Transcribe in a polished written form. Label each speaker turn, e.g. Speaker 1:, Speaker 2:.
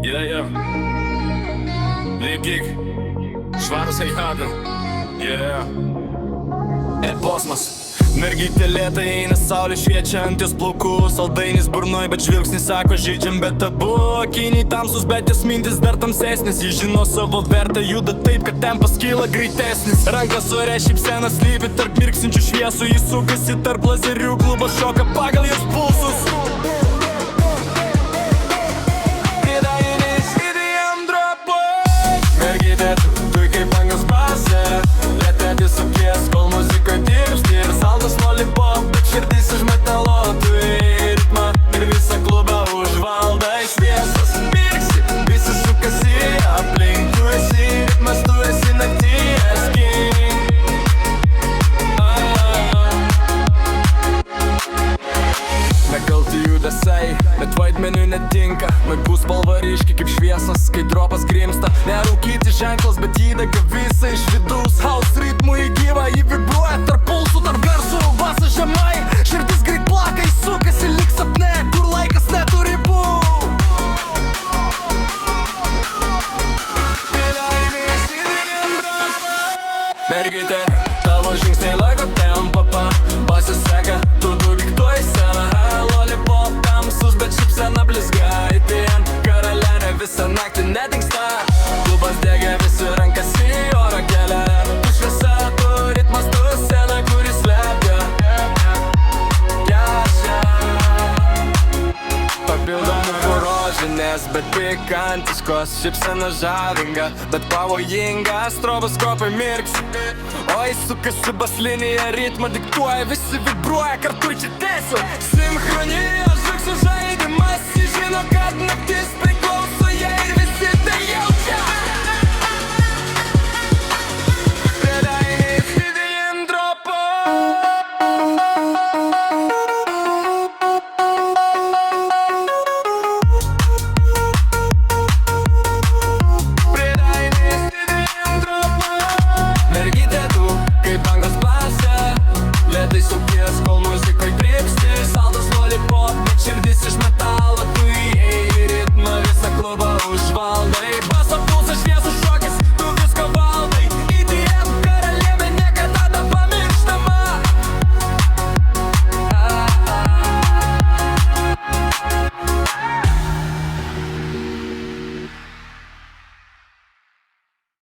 Speaker 1: Yeah. Lipgig, švarus Heihada. Ir posmas. Mergytė lėtai eina, saulė šviečia ant jos plaukų, saldainis burnoj, bet žvilgsnis sako žaidžiam be tabu. Akiniai tamsus, bet jos mintis dar tamsesnis. Jis žino savo vertę, juda taip, kad tempas kyla greitesnis. Rankas ore šypsena slypi tarp mirksinčių šviesų. Jis sukasi tarp lazerių, klubas šoka pagal jos pulsus. Mergytė, tu kaip angos basė, lėtėti sukies, kol muzika tirpsti. Ir saldas lollipop, bet širdys iš metalo. Tu į ritmą ir visą klubą užvalda šviesos. Mirksi, visi sukasi aplink. Tu esi ritmas, tu esi nakties king. Nekalti judesiai, bet vaidmeniui netinka. Vaikų spalva ryški kaip šviesos, kai dropas grimsta. Nerūkyti ženklas, bet įdega visą iš vidaus. House ritmų įgyva, jį vibruoja tarp pulsų, tarp garsų. Basas žemai, širdis greit plaka, jis sukasi lyg sapne, kur laikas neturi ribų. Mergytė, tavo žingsniai laiko tempą, basas seka, tu diktuoji sceną. Lollipop tamsus, bet šypsena blizga. Įtien karalienė visą naktį nedingsta. Klubas degė, visi rankas į oro kelia. Tu šviesa, tu ritmas, tu scena, kuris slepia. Papildomų rožinės, bet pikantiškos. Šypsena žavinga, bet pavojinga. Stroboskopai mirksi, o jis sukasi bas linija, ritmą diktuoja. Visi vibruoja, kartu čia tiesiu sinchronija.